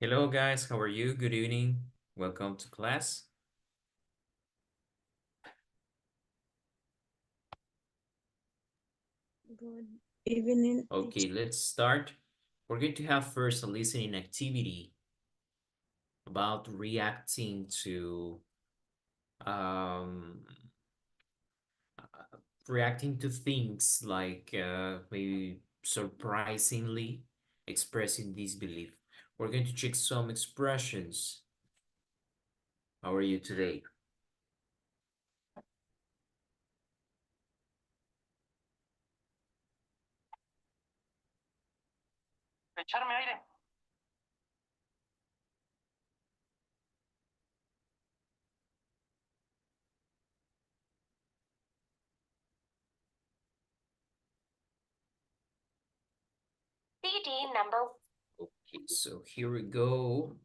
Hello guys, how are you? Good evening. Welcome to class. Good evening, Okay, teacher. let's start. We're going to have first a listening activity about reacting to um reacting to things like maybe surprisingly expressing disbelief. We're going to check some expressions. How are you today? Echarme aire. CD number. Okay, so here we go.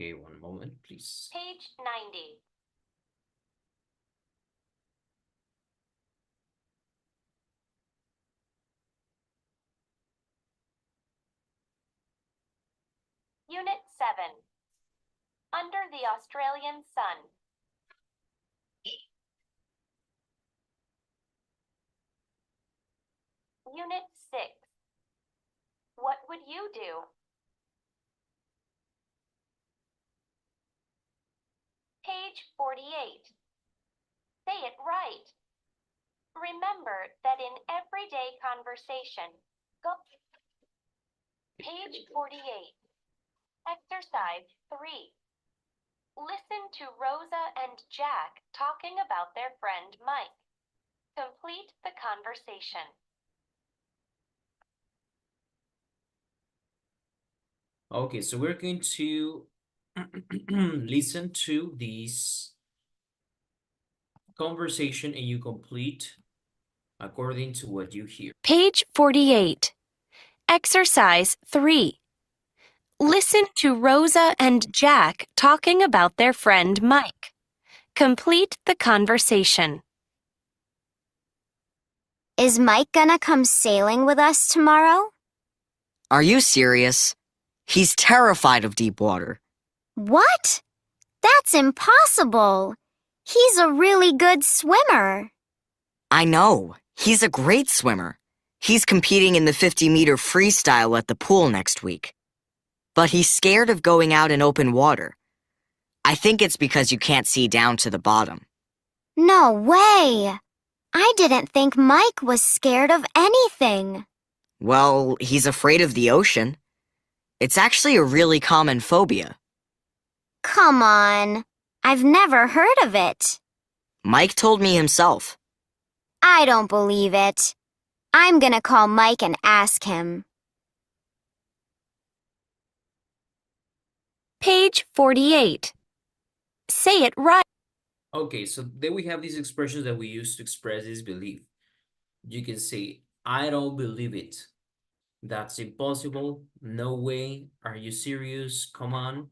Okay, one moment, please. Page 90. Unit 7. Under the Australian sun. Unit 6. What would you do? Page 48. Say it right. Remember that in everyday conversation, go. Page 48. Exercise 3. Listen to Rosa and Jack talking about their friend Mike. Complete the conversation. Okay, so we're going to listen to this conversation and you complete according to what you hear. Page 48. Exercise 3. Listen to Rosa and Jack talking about their friend Mike. Complete the conversation. Is Mike gonna come sailing with us tomorrow? Are you serious? He's terrified of deep water. What? That's impossible. He's a really good swimmer. I know. He's a great swimmer. He's competing in the 50-meter freestyle at the pool next week. But he's scared of going out in open water. I think it's because you can't see down to the bottom. No way. I didn't think Mike was scared of anything. Well, he's afraid of the ocean. It's actually a really common phobia. Come on. I've never heard of it. Mike told me himself. I don't believe it. I'm gonna call Mike and ask him. Page 48. Say it right. Okay, so then we have these expressions that we use to express disbelief. You can say, I don't believe it. That's impossible. No way. Are you serious? Come on.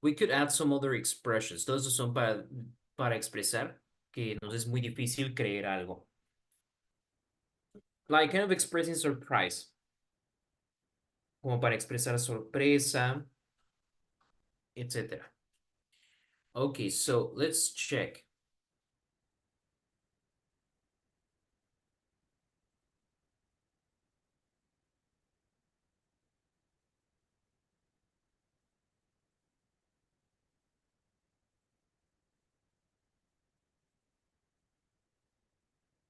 We could add some other expressions. Todos esos son para expresar que nos es muy difícil creer algo. Like kind of expressing surprise. Como para expresar sorpresa, etc. Okay, so let's check.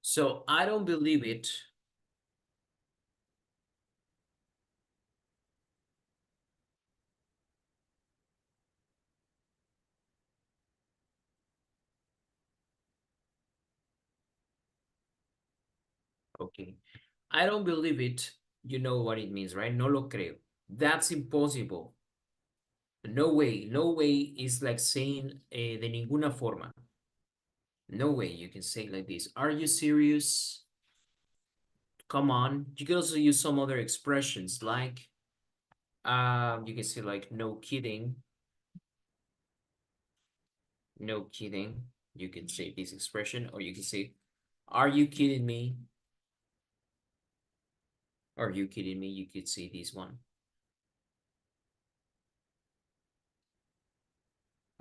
So I don't believe it. Okay. I don't believe it. You know what it means, right? No lo creo. That's impossible. No way. No way is like saying de ninguna forma. No way you can say it like this. Are you serious? Come on. You can also use some other expressions like you can say like no kidding. No kidding. You can say this expression, or you can say, are you kidding me? Are you kidding me? You could say this one.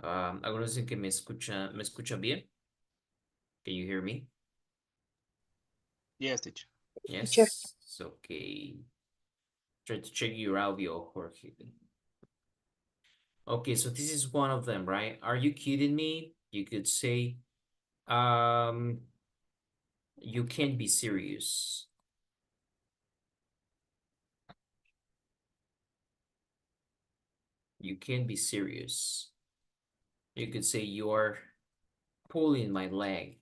Algunos dicen que me escucha bien. Can you hear me? Yes, teacher. Teacher. Yes. Okay. Try to check your audio, Jorge. Okay, so this is one of them, right? Are you kidding me? You could say, you can't be serious. You can't be serious. You could say you're pulling my leg.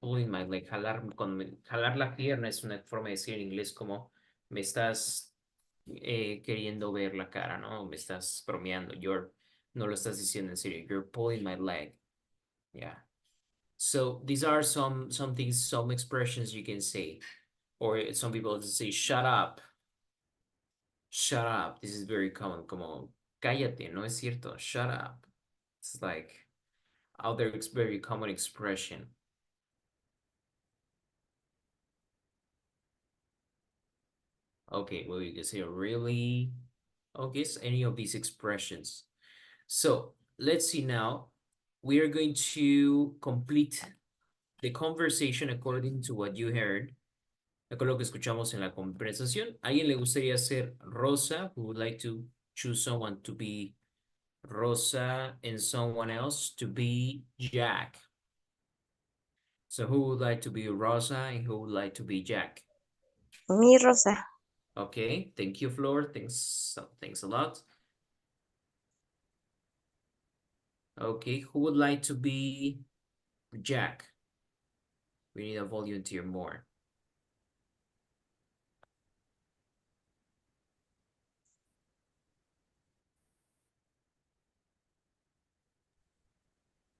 Pulling my leg. Jalar la pierna es una forma de decir en inglés como me estás queriendo ver la cara, ¿no? Me estás bromeando. No lo estás diciendo en serio. You're pulling my leg. Yeah. So these are some things, some expressions you can say. Or some people just say, shut up. Shut up. This is very common. Como, cállate, no es cierto. Shut up. It's like other very common expression. Okay, well, you can say really. Okay, so any of these expressions. So let's see now. We are going to complete the conversation according to what you heard. Con lo que escuchamos en la conversación. ¿A alguien le gustaría ser Rosa? Who would like to choose someone to be Rosa and someone else to be Jack? So who would like to be Rosa and who would like to be Jack? Mi Rosa. Okay, thank you, Flor. Thanks a lot. Okay, who would like to be Jack? We need a volunteer more.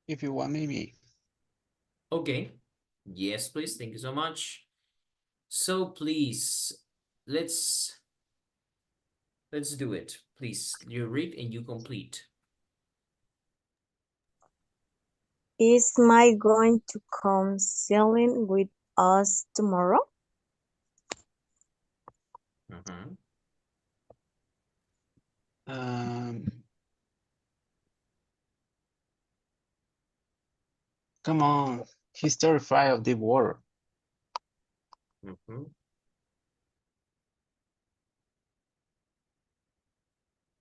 If you want me. Okay. Yes, please. Thank you so much. So please, let's do it. Please, you read and you complete. Is Mike going to come sailing with us tomorrow? Mhm. Come on, he's terrified of the water. Mhm.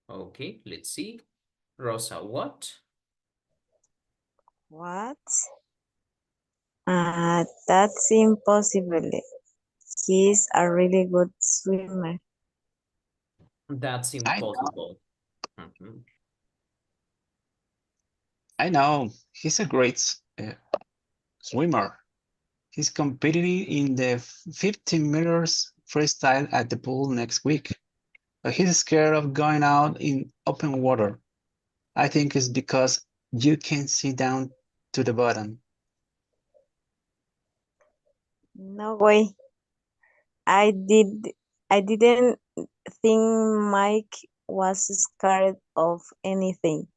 Okay, let's see. Rosa, what? What? That's impossible. He's a really good swimmer. That's impossible. Mhm. I know, he's a great swimmer. He's competing in the 15 meters freestyle at the pool next week, but he's scared of going out in open water. I think it's because you can't see down to the bottom. No way. I didn't think Mike was scared of anything.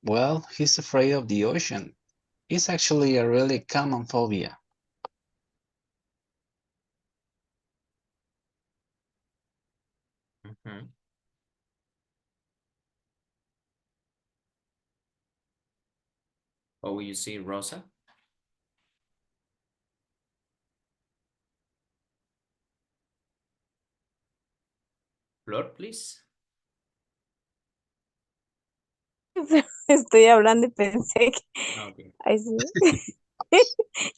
Well, he's afraid of the ocean. It's actually a really common phobia. Mhm. What will you say, Rosa? Flor, please. Estoy hablando y pensé que... Okay. Ay, sí.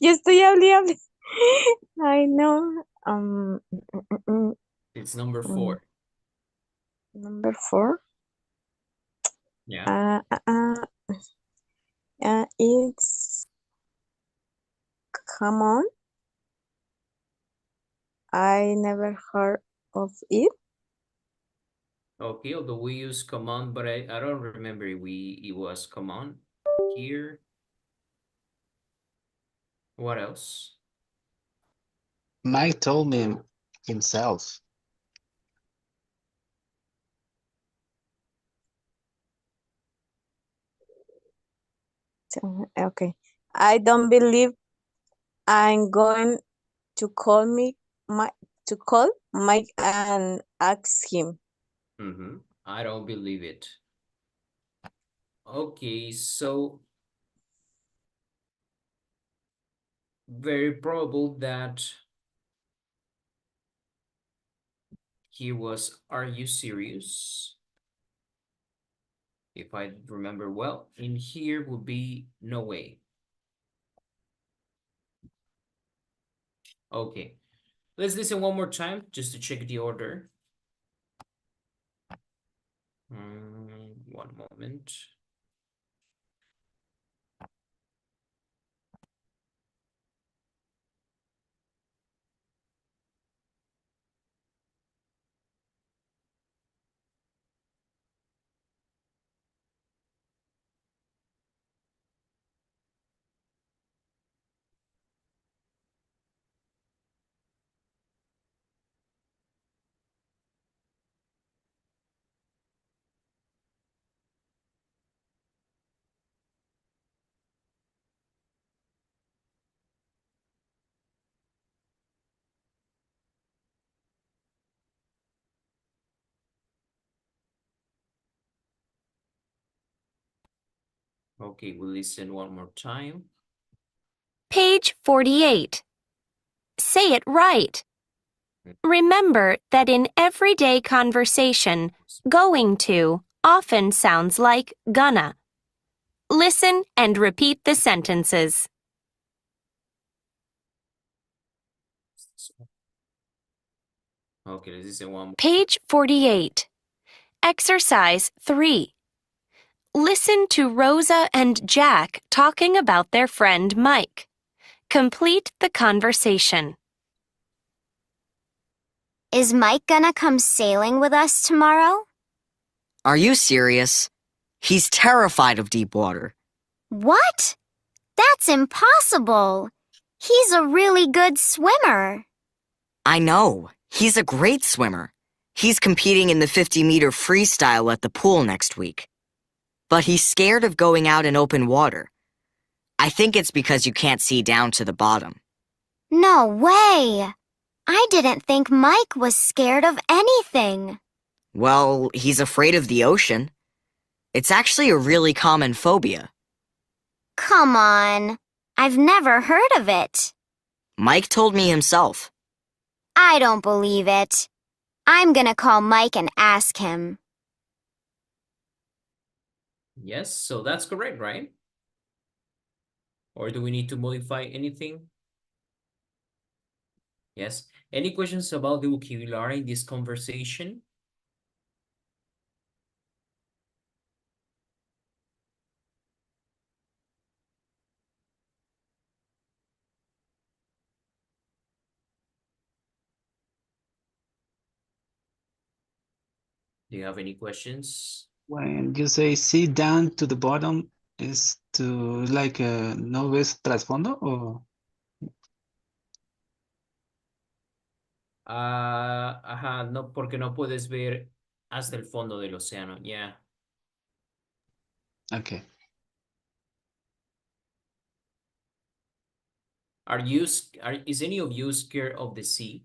Yo estoy hablando. Ay, no. It's number Mm, 4. Number 4. Yeah. It's common. I never heard of it. Okay, although we use command, but I don't remember it was command here. What else? Mike told me himself. Okay. I don't believe I'm going to call Mike and ask him. I don't believe it. Okay, so very probable that he was, are you serious? If I remember well, in here would be no way. Okay, let's listen one more time just to check the order. One moment. Okay, we'll listen one more time. Page 48. Say it right. Remember that in everyday conversation, going to often sounds like gonna. Listen and repeat the sentences. Okay, let's listen one more. Page 48. Exercise 3. Listen to Rosa and Jack talking about their friend Mike. Complete the conversation. Is Mike gonna come sailing with us tomorrow? Are you serious? He's terrified of deep water. What? That's impossible. He's a really good swimmer. I know. He's a great swimmer. He's competing in the 50-meter freestyle at the pool next week. But he's scared of going out in open water. I think it's because you can't see down to the bottom. No way. I didn't think Mike was scared of anything. Well, he's afraid of the ocean. It's actually a really common phobia. Come on. I've never heard of it. Mike told me himself. I don't believe it. I'm gonna call Mike and ask him. Yes, so that's correct, right? Or do we need to modify anything? Yes. Any questions about the vocabulary in this conversation? Do you have any questions? When you say sit down to the bottom, is to like no ves trasfondo or Ajá, no, porque no puedes ver hasta el fondo del océano. Yeah. okay. Is any of you scared of the sea?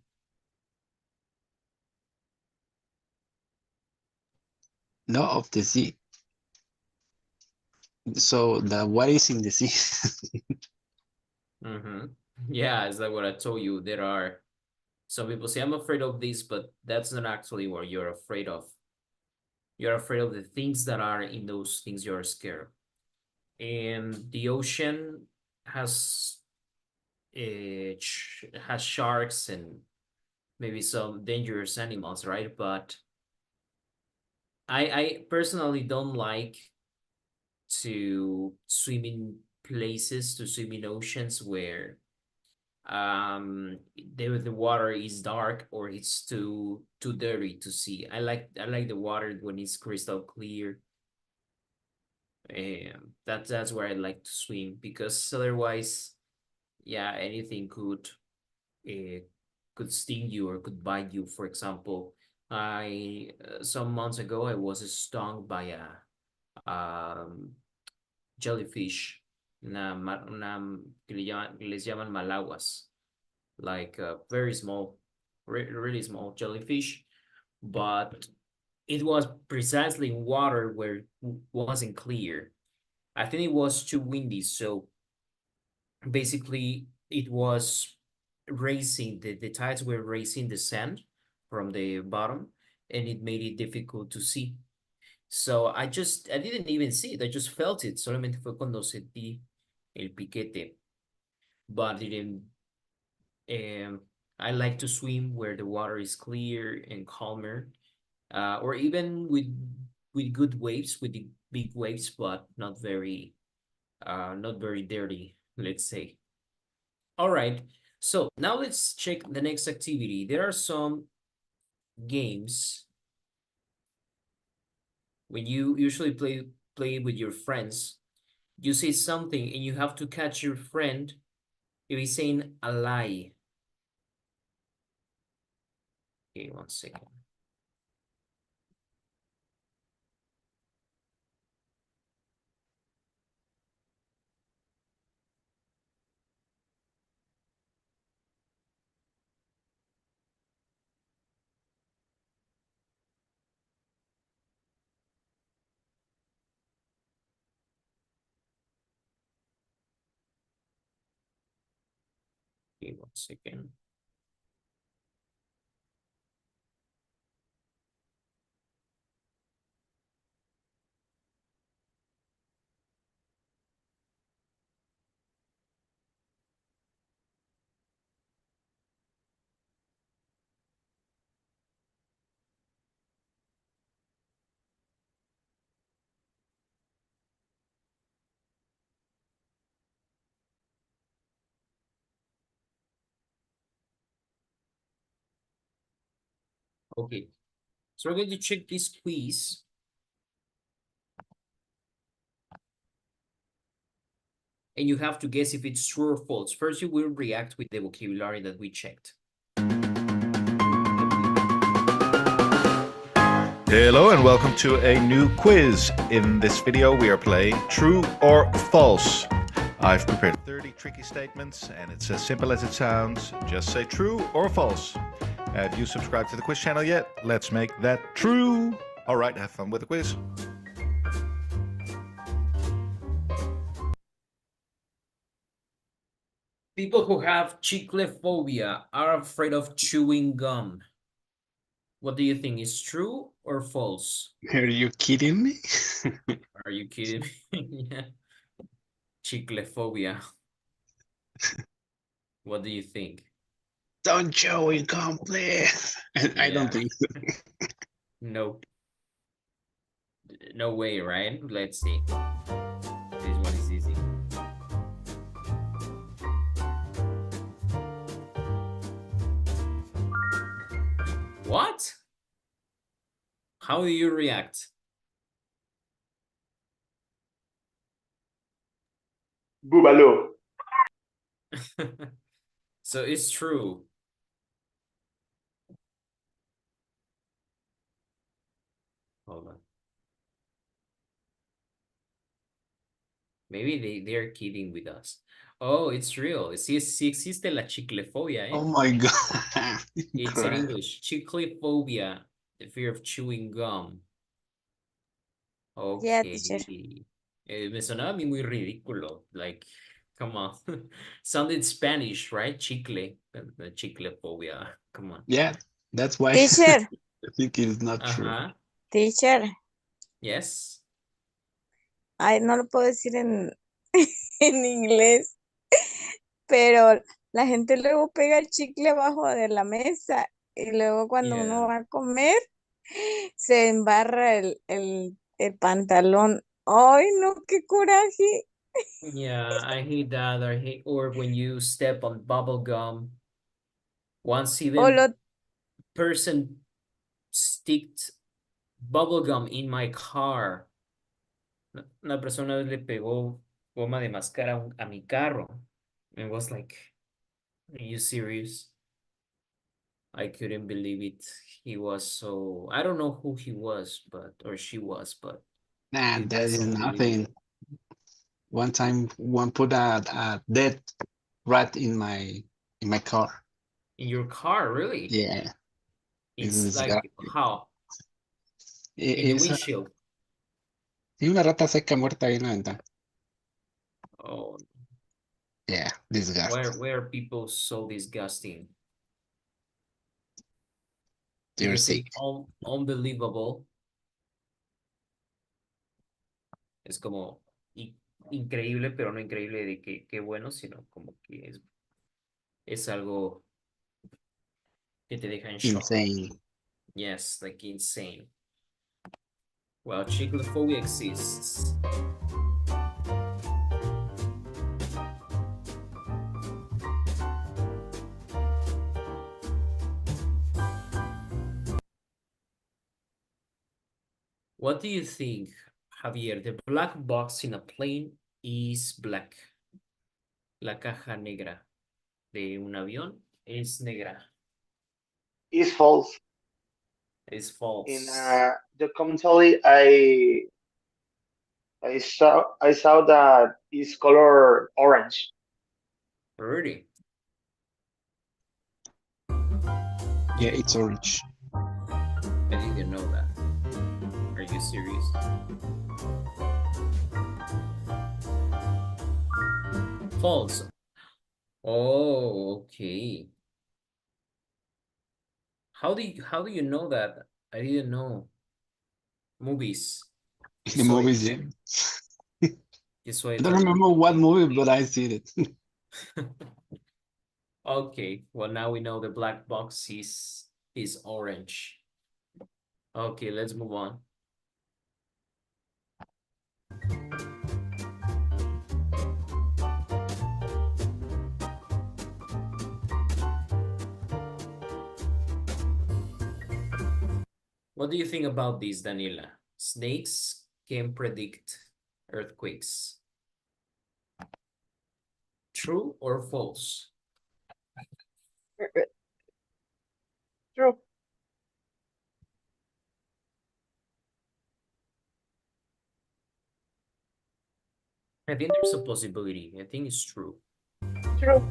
No, of the sea. So what is in the sea? Yeah, it's like what I told you. There are some people say I'm afraid of this, but that's not actually what you're afraid of. You're afraid of the things that are in those things you're scared of. And the ocean has has sharks and maybe some dangerous animals, right? But I personally don't like to swim in places, to swim in oceans where the water is dark or it's too dirty to see. I like the water when it's crystal clear. And that's where I like to swim, because otherwise, yeah, anything could sting you or could bite you. For example, I some months ago I was stung by a jellyfish, que les llaman malaguas, like a very small, really small jellyfish, but it was precisely in water where it wasn't clear. I think it was too windy, so basically it was raising, the tides were raising the sand from the bottom, and it made it difficult to see. So I didn't even see it, I just felt it. Solamente fue cuando sentí el piquete, but didn't. I like to swim where the water is clear and calmer, or even with good waves, with the big waves, but not very dirty, let's say. All right, so now let's check the next activity. There are some games when you usually play with your friends. You say something and you have to catch your friend if he's saying a lie. Okay, 1 second. Okay, 1 second. Okay, so we're going to check this quiz. And you have to guess if it's true or false. First, you will react with the vocabulary that we checked. Hello and welcome to a new quiz. In this video we are playing True or False. I've prepared 30 tricky statements and it's as simple as it sounds. Just say true or false. Have you subscribed to the quiz channel yet? Let's make that true. Alright, have fun with the quiz. People who have chicle phobia are afraid of chewing gum. What do you think, is true or false? Are you kidding me? Are you kidding me? Yeah. Chicle phobia. What do you think? Don't show it complete. I don't Yeah. think so. No. No way, right? Let's see. This one is easy. What? How do you react? Bubalo. So it's true. Hold on. Maybe they're kidding with us. Oh, it's real. Sí, sí existe la chiclefobia, Oh my God. It's in Correct. English. Chiclephobia, the fear of chewing gum. Yeah, Okay. teacher. Me sonaba a mí muy ridículo. Like, come on. Sounded Spanish, right? Chicle. The chiclephobia. Come on. Yeah, that's why Teacher, I think it's not true. Uh-huh. teacher. Yes. Ay, no lo puedo decir en, en inglés, pero la gente luego pega el chicle abajo de la mesa y luego cuando uno Yeah. va a comer se embarra el pantalón. Ay, no, qué coraje. Yeah, I hate that. I hate, or when you step on bubble gum. Once O even lo, person sticked bubble gum in my car. Una persona le pegó goma de mascar a mi carro. And was like, are you serious? I couldn't believe it. He was so, I don't know who he was, but, or she was, but Nah, it that was is unbelievable. nothing. One time, one put a dead rat in my car. In your car, really? Yeah, it's It's like, disgusting. how? In the Es windshield? y una rata seca muerta ahí en la ventana. Oh, Yeah, disgusting. why are people so disgusting? You You're can sick. say unbelievable. Es como increíble, pero no increíble de que qué bueno, sino como que es algo que te deja en shock. Insane. Yes, like insane. Well, chiclophobia exists. What do you think, Javier? The black box in a plane is black. La caja negra de un avión es negra. Is false. Es In false. the commentary, I saw that is color orange. Really? Yeah, it's orange. I didn't know that. Are you serious? False. Oh, okay. How do you know that? I didn't know. Movies. The Saw it. movies, yeah. You saw I it don't already. remember what movie, but I see it. Okay, well now we know the black box is orange. Okay, let's move on. What do you think about this, Daniela? Snakes can predict earthquakes. True or false? True. I think there's a possibility. I think it's true. True.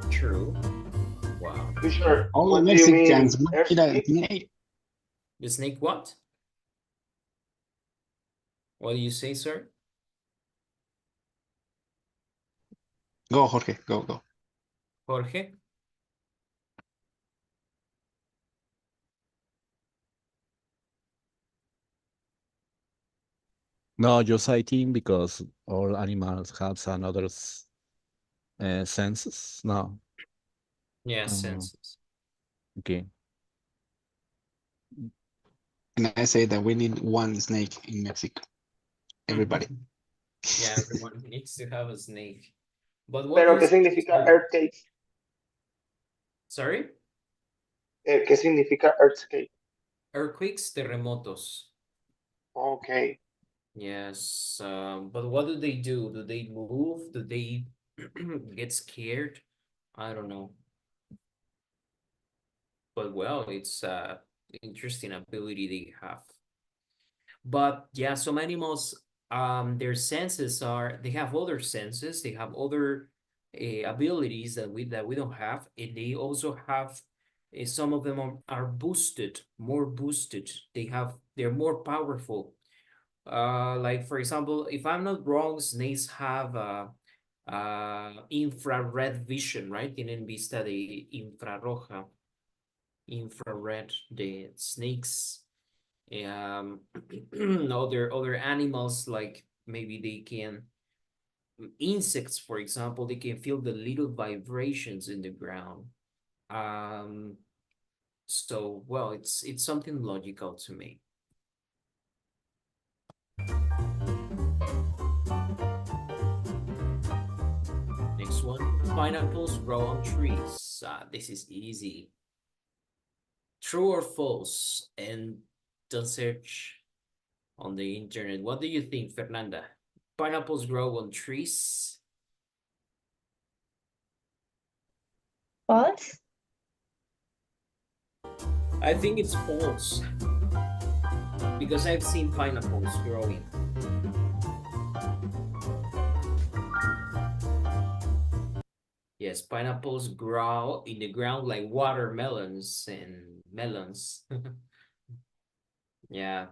True. Wow. You sure? All the What do you mean? Mexicans made a Earthquake? snake. The snake what? What do you say, sir? Go, Jorge, go. Jorge? No, just I think because all animals have another senses. No, Yeah, uh, senses. okay. And I say that we need one snake in Mexico. Everybody. Yeah, everyone needs to have a snake. But what Pero do ¿qué you say, significa sir? earthquake? Sorry? ¿Qué significa earthquake? Earthquakes, terremotos. Okay. Yes, but what do they do? Do they move? Do they get scared? I don't know. But well, it's interesting ability they have. But yeah, some animals, their senses are, they have other senses, they have other abilities that we don't have, and they also have some of them are boosted, more boosted. They're more powerful. Like for example, if I'm not wrong, snakes have Infrared vision, right? Tienen vista de infrarroja. Infrared, the snakes. Other animals, like maybe they can, insects, for example, they can feel the little vibrations in the ground. So, well, it's something logical to me. Next one, pineapples grow on trees. This is easy. True or false? And don't search on the internet. What do you think, Fernanda? Pineapples grow on trees? False? I think it's false. Because I've seen pineapples growing. Yes, pineapples grow in the ground like watermelons and melons. Yeah.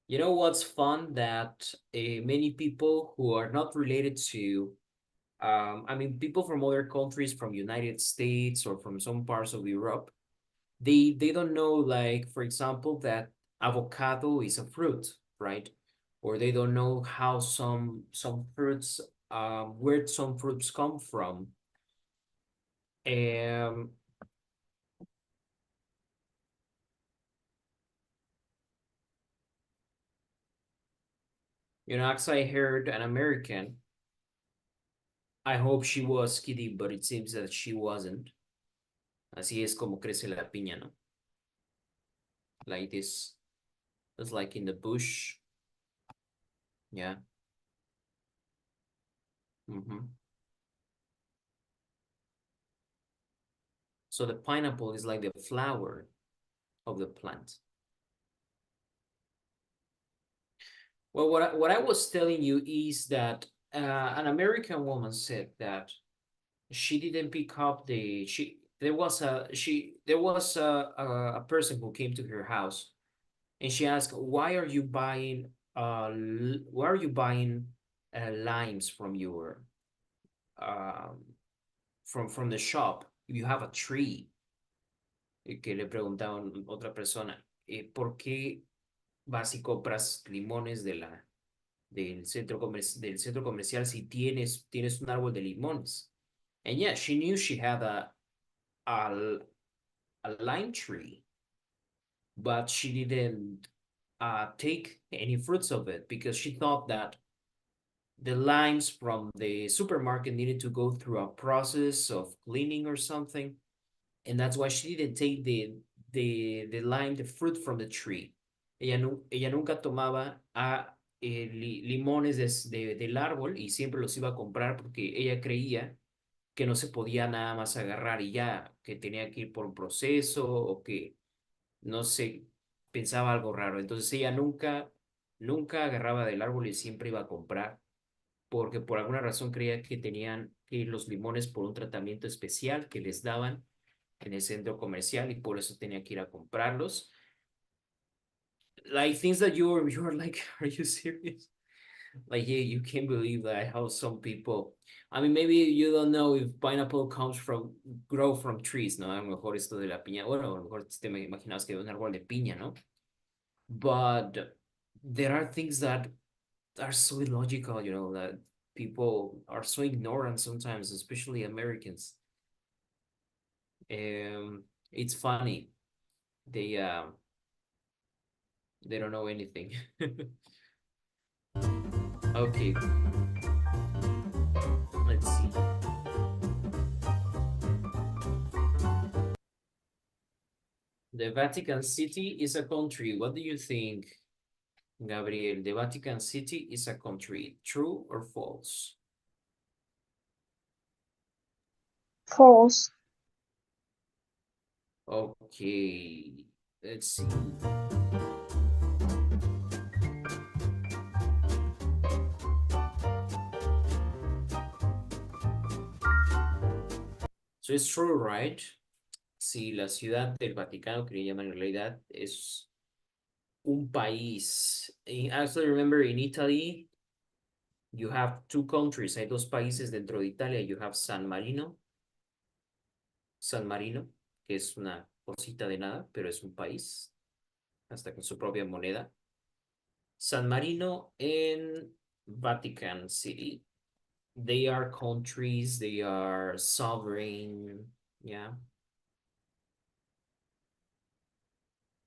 You know what's fun? That many people who are not related to, I mean, people from other countries, from United States or from some parts of Europe, they don't know, like, for example, that avocado is a fruit, right? Or they don't know how some fruits, where some fruits come from. Um, as I heard an American, I hope she was kidding, but it seems that she wasn't. Así es como crece la piña, ¿no? Like this. It's like in the bush. Yeah. So the pineapple is like the flower of the plant. Well, what I was telling you is that an American woman said that she didn't pick up there was a person who came to her house, and she asked, why are you buying limes from your from the shop if you have a tree? Que le preguntaban otra persona, ¿por qué vas y compras limones del centro comercial si tienes un árbol de limones? And yeah, she knew she had a lime tree, but she didn't take any fruits of it because she thought that the limes from the supermarket needed to go through a process of cleaning or something, and that's why she didn't take the fruit from the tree. Ella nunca tomaba limones del árbol y siempre los iba a comprar porque ella creía que no se podía nada más agarrar y ya, que tenía que ir por un proceso o que, no sé, pensaba algo raro. Entonces ella nunca agarraba del árbol y siempre iba a comprar porque por alguna razón creía que tenían que ir los limones por un tratamiento especial que les daban en el centro comercial y por eso tenía que ir a comprarlos. Like things that you're like, are you serious? Like, yeah, you can't believe that how some people, I mean, maybe you don't know if pineapple grow from trees, ¿no? A lo mejor esto de la piña, bueno, a lo mejor te me imaginas que un árbol de piña, ¿no? But there are things that are so illogical, that people are so ignorant sometimes, especially Americans. It's funny. They don't know anything. Okay. Let's see. The Vatican City is a country. What do you think, Gabriel? The Vatican City is a country. True or false? False. Okay. Let's see. So it's true, right? Sí, la ciudad del Vaticano, que le llaman en realidad, es un país. I also remember in Italy, You have two countries, hay dos países dentro de Italia. You have San Marino, que es una cosita de nada, pero es un país, hasta con su propia moneda. San Marino and Vatican City. They are countries, they are sovereign, yeah.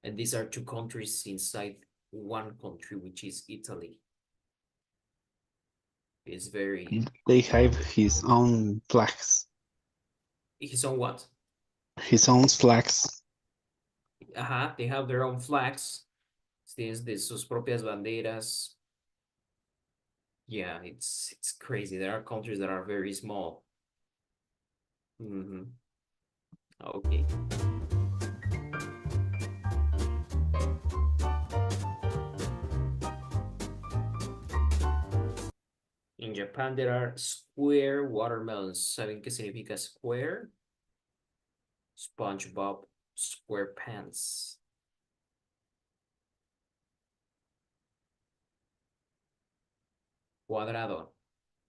And these are two countries inside one country, which is Italy. It's very... They have his own flags. His own what? His own flags. Ajá, they have their own flags. Tienes de sus propias banderas. Yeah, it's crazy. There are countries that are very small. Okay. In Japan, there are square watermelons. ¿Saben qué significa square? SpongeBob SquarePants. Cuadrado,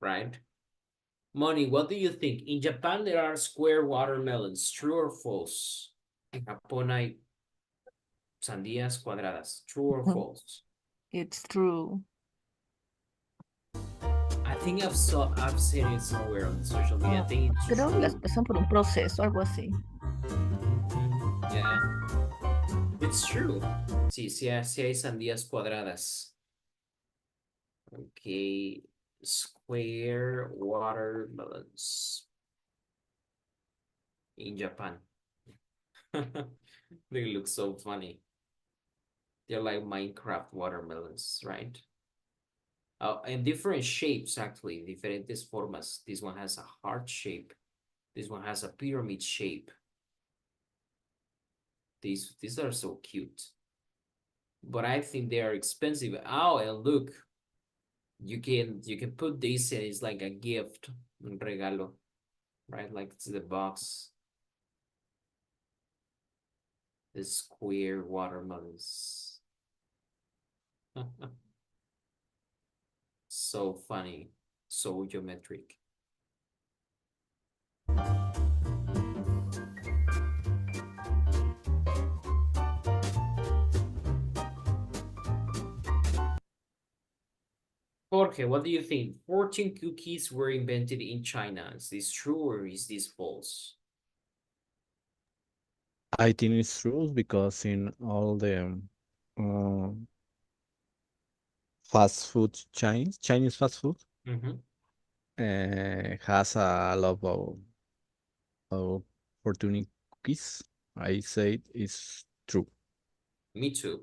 right? Moni, what do you think? In Japan, there are square watermelons. True or false? En Japón hay sandías cuadradas. True or false? It's true. I think I've seen it somewhere on social media. I think it's Creo que las true. pasan por un proceso, algo así. Yeah. It's true. Sí, sí hay sandías cuadradas. Okay. Square watermelons. In Japan. They look so funny. They're like Minecraft watermelons, right? And different shapes, actually, diferentes formas. This one has a heart shape. This one has a pyramid shape. These are so cute. But I think they are expensive. Oh, and look, you can put this and it's like a gift, un regalo, right? Like it's the box. The square watermelons. So funny, so geometric. Jorge, what do you think? Fortune cookies were invented in China. Is this true or is this false? I think it's true because in all the fast food chains, Chinese fast food, has a lot of fortune cookies. I say it's true. Me too.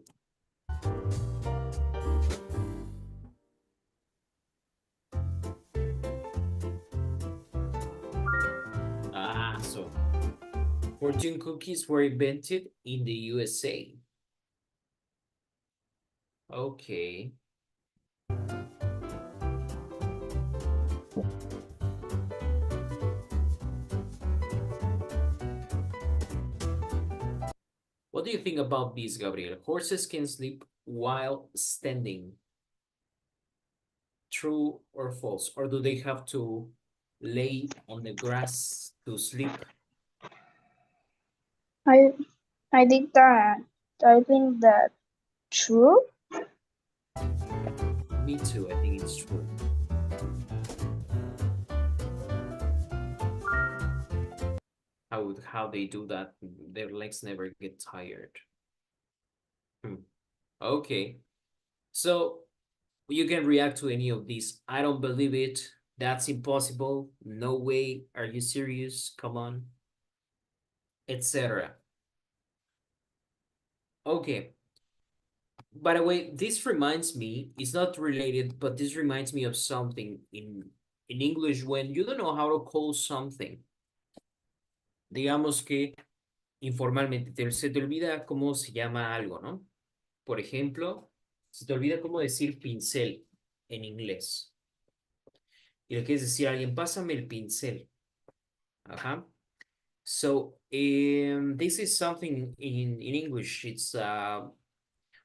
So fortune cookies were invented in the USA. Okay. What do you think about this, Gabriel? Horses can sleep while standing. True or false? Or do they have to lay on the grass to sleep? I think that true. Me too, I think it's true. How they do that, their legs never get tired. Okay, so you can react to any of these. I don't believe it. That's impossible. No way. Are you serious? Come on. Etc. Okay. By the way, this reminds me, it's not related, but this reminds me of something in English when you don't know how to call something. Digamos que informalmente se te olvida cómo se llama algo, ¿no? Por ejemplo, se te olvida cómo decir pincel en inglés. Y le quieres decir a alguien, pásame el pincel. Ajá. So, this is something in English. It's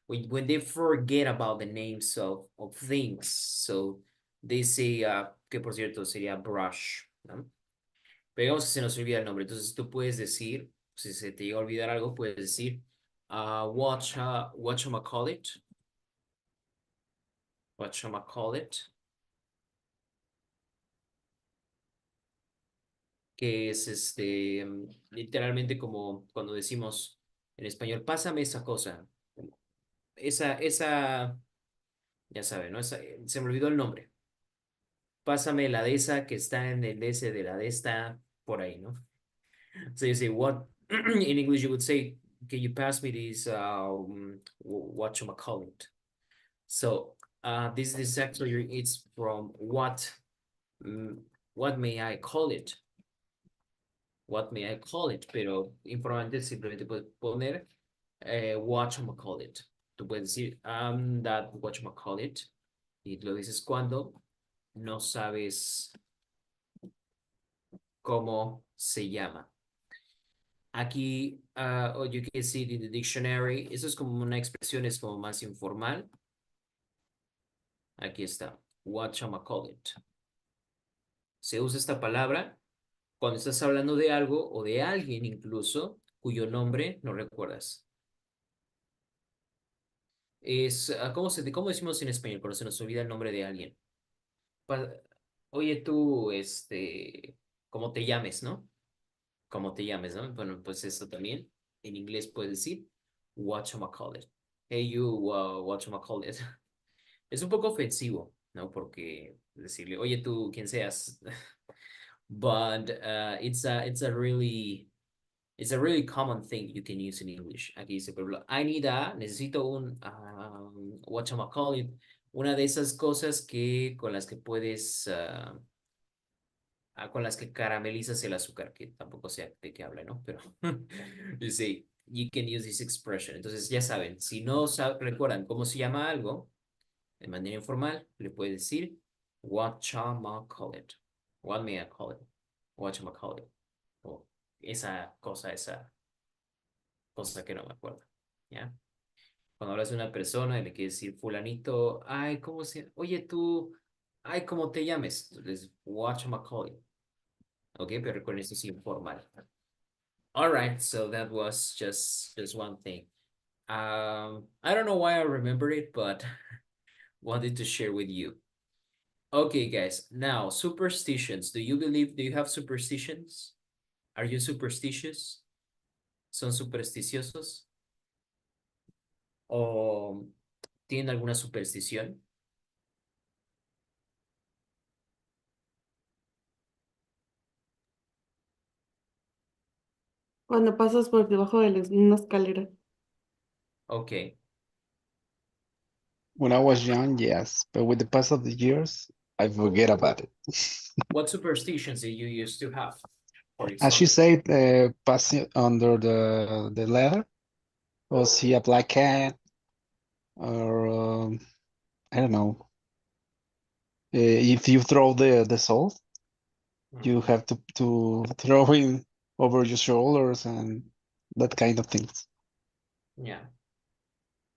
when they forget about the names of things. So they say, que por cierto sería brush, ¿no? Pero digamos que se nos olvida el nombre, entonces tú puedes decir, si se te llega a olvidar algo, puedes decir, whatchamacallit, que es literalmente como cuando decimos en español, pásame esa cosa, ya saben, ¿no? Se me olvidó el nombre. Pásame la de esa que está en el S de la de esta, por ahí, ¿no? So you say, what, in English you would say, can you pass me this, whatchamacallit? So, this is actually, it's from what may I call it? What may I call it? Pero informalmente simplemente puedes poner, whatchamacallit. Tú puedes decir, that whatchamacallit, y lo dices cuando no sabes cómo se llama. Aquí, you can see it in the dictionary. Eso es como una expresión, es como más informal. Aquí está, whatchamacallit. Se usa esta palabra cuando estás hablando de algo o de alguien incluso cuyo nombre no recuerdas. Es, ¿cómo decimos en español cuando se nos olvida el nombre de alguien? Oye, tú, ¿cómo te llames, no? ¿Cómo te llames, no? Bueno, pues eso también. En inglés puedes decir, whatchamacallit. Hey, you, whatchamacallit. Es un poco ofensivo, ¿no? Porque decirle, oye, tú, quien seas. But it's a really common thing you can use in English. Aquí dice, por ejemplo, necesito un, whatchamacallit, una de esas cosas con las que puedes, con las que caramelizas el azúcar, que tampoco sé de qué habla, ¿no? Pero, dice, you can use this expression. Entonces, ya saben, si no recuerdan cómo se llama algo, de manera informal, le puedes decir, whatchamacallit. What may I call it? Whatchamacallit. O esa cosa que no me acuerdo, ¿ya? Cuando hablas de una persona y le quieres decir fulanito, ay, oye tú, ay, ¿cómo te llames? Entonces, whatchamacallit. Ok, pero recuerden, esto es informal. All right, so that was just one thing. I don't know why I remember it, but wanted to share with you. Okay, guys, now superstitions. Do you have superstitions? Are you superstitious? ¿Son supersticiosos? ¿O tienen alguna superstición? Cuando pasas por debajo de una escalera. Okay. When I was young, yes, but with the pass of the years, I forget about it. What superstitions did you used to have? For As you example? said, passing under the ladder, or see a black cat, or I don't know. If you throw the salt, you have to throw it over your shoulders and that kind of things. Yeah.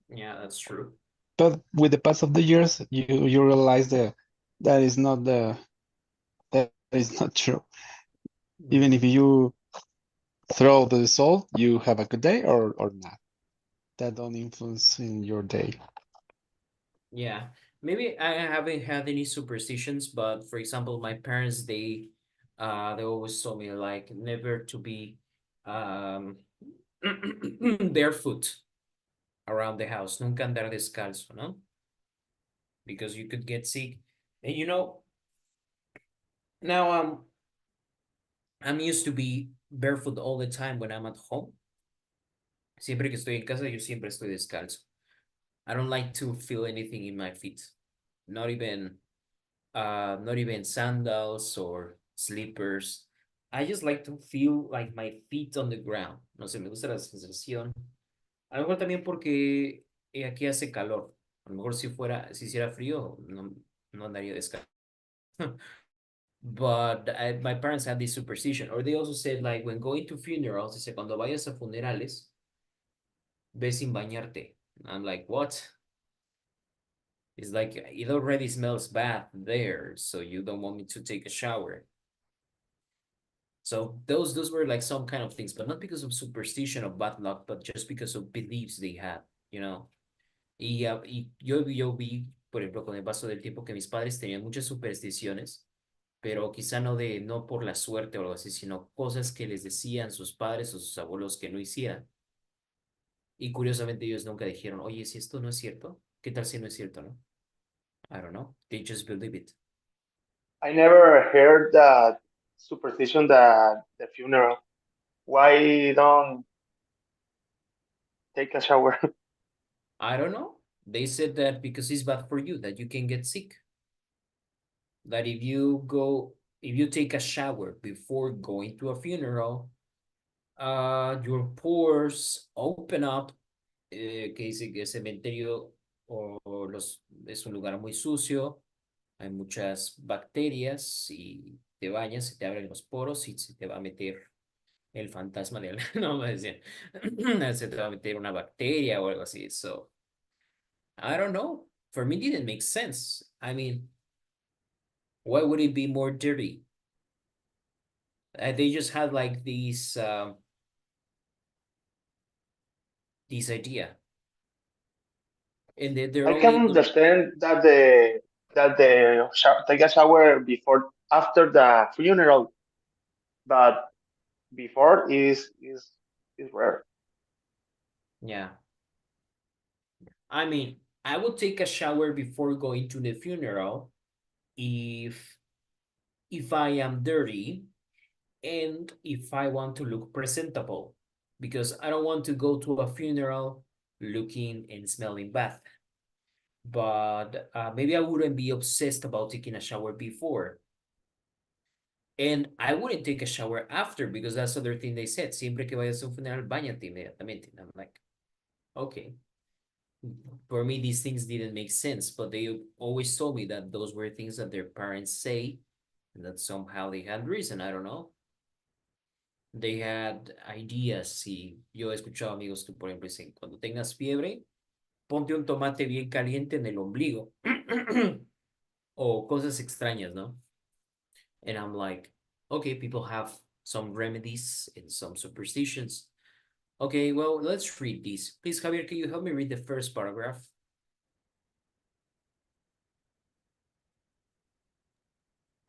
Yeah, that's true. But with the pass of the years, you realize that is not true. Even if you throw the salt, you have a good day or not. That don't influence in your day. Yeah, maybe I haven't had any superstitions, but for example, my parents, they always told me like never to be barefoot around the house, nunca andar descalzo, ¿no? Because you could get sick. And now I'm used to be barefoot all the time when I'm at home. Siempre que estoy en casa, yo siempre estoy descalzo. I don't like to feel anything in my feet. Not even sandals or slippers. I just like to feel like my feet on the ground. No sé, me gusta la sensación. A lo mejor también porque aquí hace calor. A lo mejor si hiciera frío, no andaría descalzo. But my parents had this superstition, or they also said like when going to funerals, dice cuando vayas a funerales, ve sin bañarte. I'm like, what? It's like it already smells bad there, so you don't want me to take a shower. So those were like some kind of things, but not because of superstition or bad luck, but just because of beliefs they had, you know. Y yo vi, por ejemplo, con el paso del tiempo que mis padres tenían muchas supersticiones, pero quizá no por la suerte o algo así, sino cosas que les decían sus padres o sus abuelos que no hicieran. Y curiosamente ellos nunca dijeron, oye, si esto no es cierto, ¿qué tal si no es cierto, no? I don't know. They just believe it. I never heard that superstition that the funeral. Why don't take a shower? I don't know. They said that because it's bad for you, that you can get sick. That if you take a shower before going to a funeral, your pores open up, que dice que el cementerio es un lugar muy sucio, hay muchas bacterias y te bañas, se te abren los poros y se te va a meter el fantasma de no me decían, se te va a meter una bacteria o algo así. So, I don't know. For me, it didn't make sense. I mean, why would it be more dirty? They just had like this idea. And they're I can only understand that take a shower before after the funeral, but before is rare. yeah. I mean, I would take a shower before going to the funeral if I am dirty and if I want to look presentable, because I don't want to go to a funeral looking and smelling bad. But maybe I wouldn't be obsessed about taking a shower before. And I wouldn't take a shower after because that's the other thing they said. Siempre que vayas a un funeral, bañate inmediatamente. And I'm like, okay. For me, these things didn't make sense, but they always told me that those were things that their parents say and that somehow they had reason. I don't know. They had ideas. Y yo he escuchado amigos que, por ejemplo, dicen, cuando tengas fiebre, ponte un tomate bien caliente en el ombligo. O cosas extrañas, ¿no? And I'm like, okay, people have some remedies and some superstitions. Okay, well, let's read these. Please, Javier, can you help me read the first paragraph?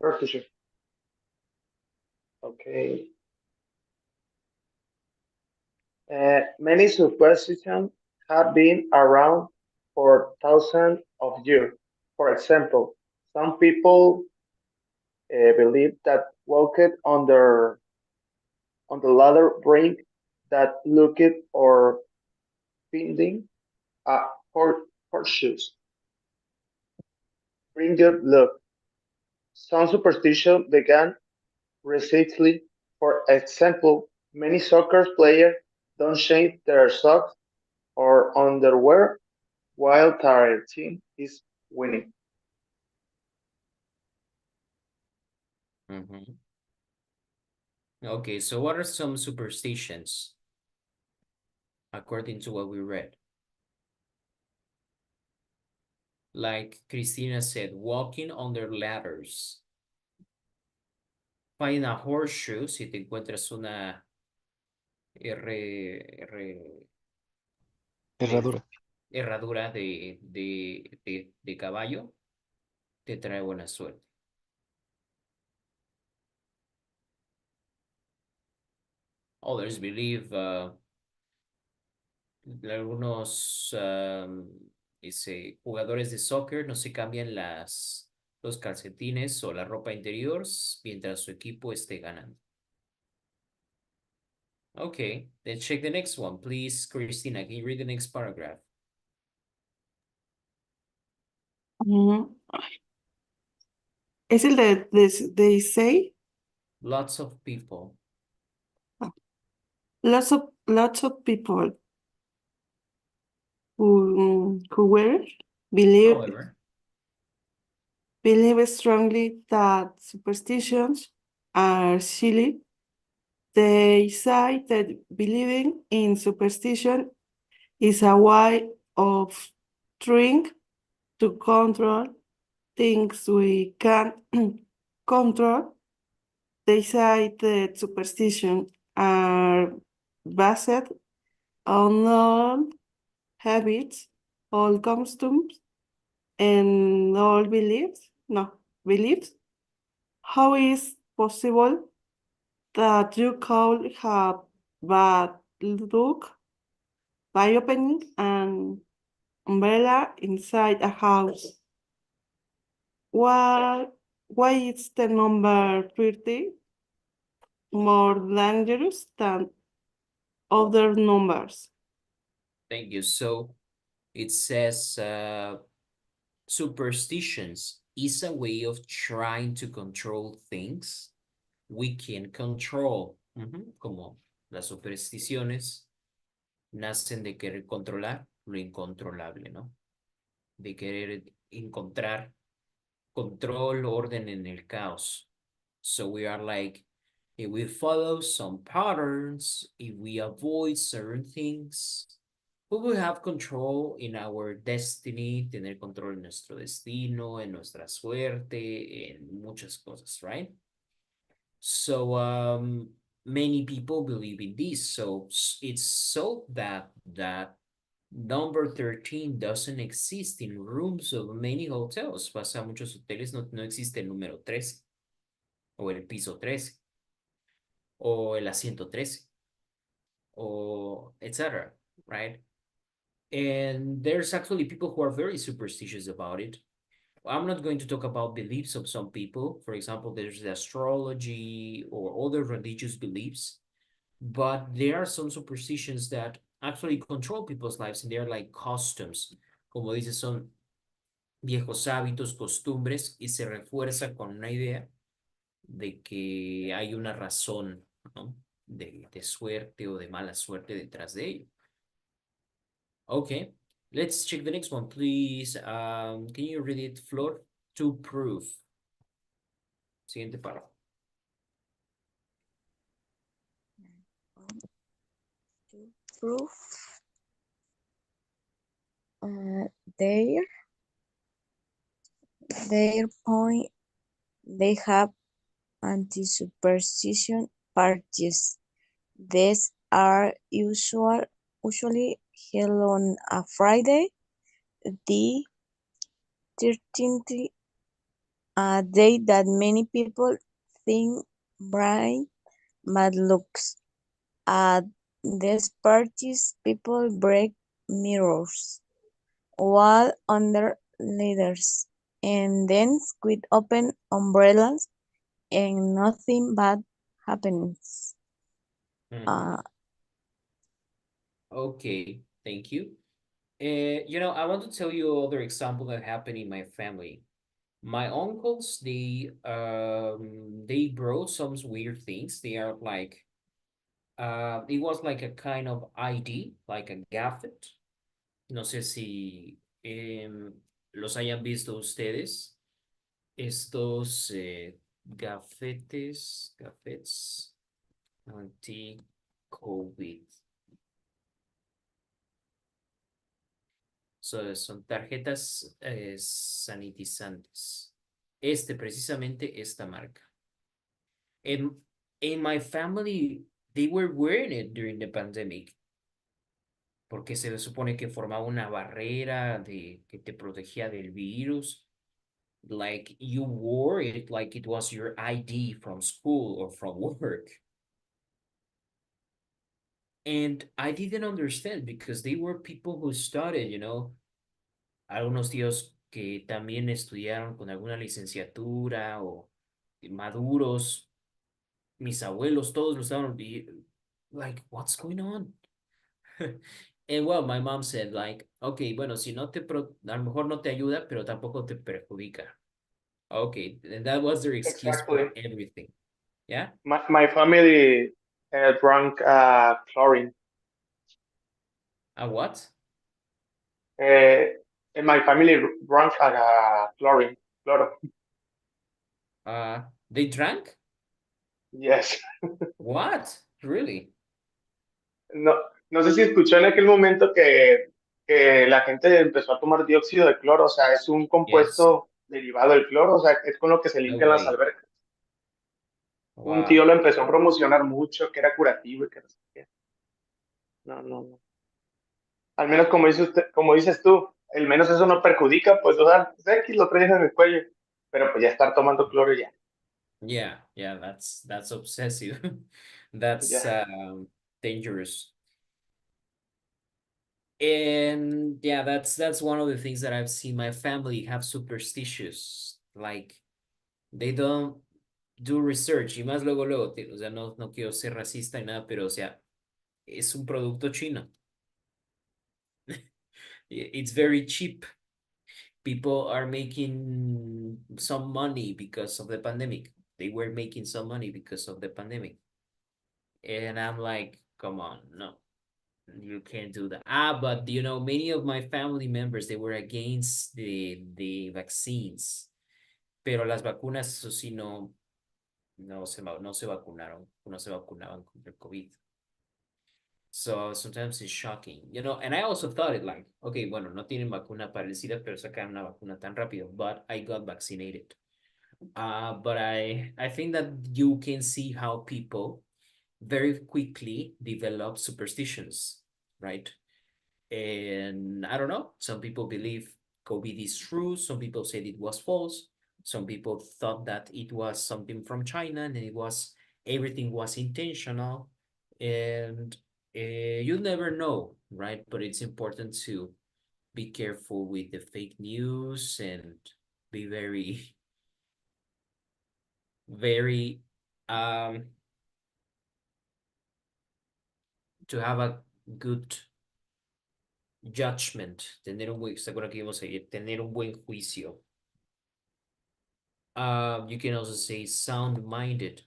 Perfect. Okay. Many superstitions have been around for thousands of years. For example, some people believe that walked on the ladder brink that looked or finding a horseshoes bring good luck. Some superstition began recently. For example, many soccer players don't shave their socks or underwear while their team is winning. Okay, so what are some superstitions according to what we read? Like Christina said, walking under ladders. Find a horseshoe, si te encuentras una Herradura. herradura de caballo, te trae buena suerte. Others believe algunos dice, jugadores de soccer no se cambian los calcetines o la ropa interior mientras su equipo esté ganando. Okay, let's check the next one. Please, Christina, can you read the next paragraph? Es el de they say. Lots of people. Lots of people who However, believe strongly that superstitions are silly. They say that believing in superstition is a way of trying to control things we can't control. They say that superstitions are based on old habits, old customs, and old beliefs. No, beliefs. How is possible that you could have bad luck by opening an umbrella inside a house? Why is the number 30 more dangerous than other numbers? Thank you. So it says superstitions is a way of trying to control things we can control. Como las supersticiones nacen de querer controlar lo incontrolable, ¿no? De querer encontrar control, orden en el caos. So we are like, if we follow some patterns, if we avoid certain things, we will have control in our destiny, tener control en nuestro destino, en nuestra suerte, en muchas cosas, right? So many people believe in this. So it's so that number 13 doesn't exist in rooms of many hotels. Pasa a muchos hoteles, no existe el número 13, o el piso 13, o el asiento 13, or etc., right? And there's actually people who are very superstitious about it. I'm not going to talk about beliefs of some people. For example, there's the astrology or other religious beliefs, but there are some superstitions that actually control people's lives, and they're like customs. Como dice, son viejos hábitos, costumbres, y se refuerza con una idea de que hay una razón, ¿no? De suerte o de mala suerte detrás de ello. Okay, let's check the next one, please. Can you read it, Flor? To prove. Siguiente párrafo. To prove their point, they have anti-superstition parties. These are usually held on a Friday, the 13th, a day that many people think brings bad looks. At these parties, people break mirrors, wall under ladders, and dance with open umbrellas, and nothing bad happens. Okay, thank you. I want to tell you other example that happened in my family. My uncles, they brought some weird things. They are like, it was like a kind of ID, like a gadget. No sé si los hayan visto ustedes. Estos gafetes anti-COVID. Son tarjetas sanitizantes. Precisamente esta marca. In my family, they were wearing it during the pandemic. Porque se supone que formaba una barrera que te protegía del virus. Like you wore it like it was your ID from school or from work. And I didn't understand because they were people who studied, algunos tíos que también estudiaron con alguna licenciatura o maduros, mis abuelos, todos lo estaban like, what's going on? And well, my mom said like, okay, bueno, si no a lo mejor no te ayuda, pero tampoco te perjudica. Okay, and that was their excuse for everything. Yeah? My family drank chlorine. A what? And my family drank chlorine. They drank? Yes. What? Really? No sé si escuchó en aquel momento que que la gente empezó a tomar dióxido de cloro, o sea, es un compuesto derivado del cloro, o sea, es con lo que se No limpian las way. albercas. Un Wow. tío lo empezó a promocionar mucho, que era curativo y que no sé qué. No, no, no. Al menos como dice usted, como dices tú, al menos eso no perjudica, pues, o sea, pues, X lo traes en el cuello, pero pues ya estar tomando cloro ya. Yeah, that's obsessive. That's Ya. dangerous. And yeah, that's one of the things that I've seen my family have superstitious. Like they don't do research y más luego, o sea, no quiero ser racista ni nada, pero o sea, es un producto chino. It's very cheap. People are making some money because of the pandemic. They were making some money because of the pandemic. And I'm like, come on, no, you can't do that. But you know, many of my family members, they were against the vaccines. Pero las vacunas, eso sí, no se vacunaron, no se vacunaban contra el COVID. So sometimes it's shocking, you know, and I also thought it like, okay, bueno, no tienen vacuna para el SIDA, pero sacaron una vacuna tan rápido, but I got vaccinated. But I think that you can see how people very quickly develop superstitions, right? And I don't know, some people believe COVID is true, some people said it was false, some people thought that it was something from China and everything was intentional, and you never know, right? But it's important to be careful with the fake news and be very, very, to have a good judgment, tener un buen, ¿se acuerdan que íbamos a ir? Tener un buen juicio. You can also say sound-minded.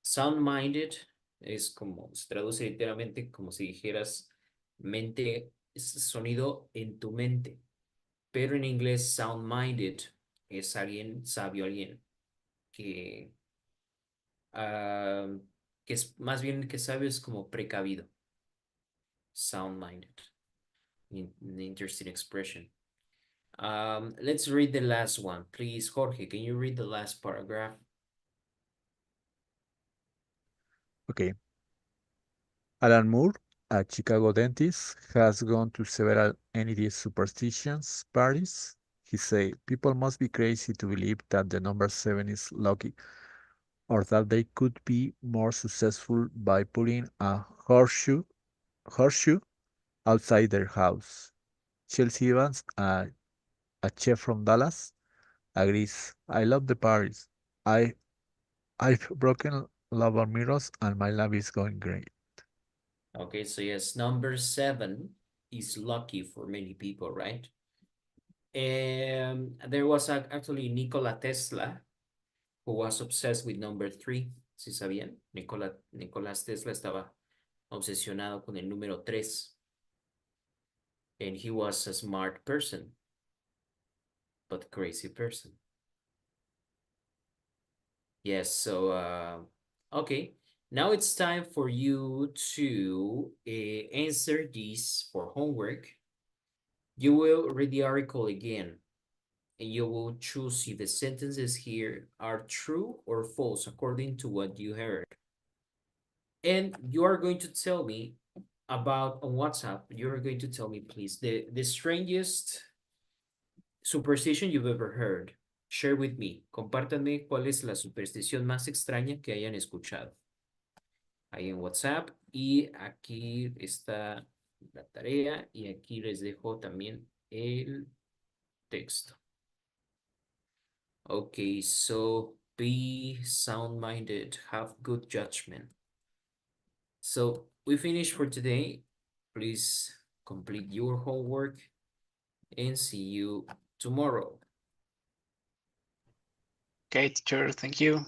Sound-minded es como, se traduce literalmente como si dijeras mente, sonido en tu mente. Pero en inglés, sound-minded es alguien sabio, alguien que, que es más bien que sabio, es como precavido. Sound-minded. An interesting expression. Let's read the last one. Please, Jorge, can you read the last paragraph? Okay. Alan Moore, a Chicago dentist, has gone to several NED superstitions parties. He said, people must be crazy to believe that the number 7 is lucky, or that they could be more successful by pulling a horseshoe outside their house. Chelsea Evans, a chef from Dallas, agrees. I love the parties. I've broken lava mirrors and my lab is going great. Okay, so yes, number 7 is lucky for many people, right? And there was actually Nikola Tesla, who was obsessed with number 3. ¿Sí sabían? Nicolás Tesla estaba obsesionado con el número 3. And he was a smart person, but crazy person. Yes, so, okay. Now it's time for you to answer this for homework. You will read the article again, and you will choose if the sentences here are true or false according to what you heard. And you are going to tell me about, on WhatsApp, you're going to tell me, please, the strangest superstition you've ever heard. Share with me. Compártanme cuál es la superstición más extraña que hayan escuchado. Ahí en WhatsApp. Y aquí está la tarea. Y aquí les dejo también el texto. Okay, so be sound-minded. Have good judgment. So we finished for today. Please complete your homework and see you tomorrow. Okay, teacher, thank you.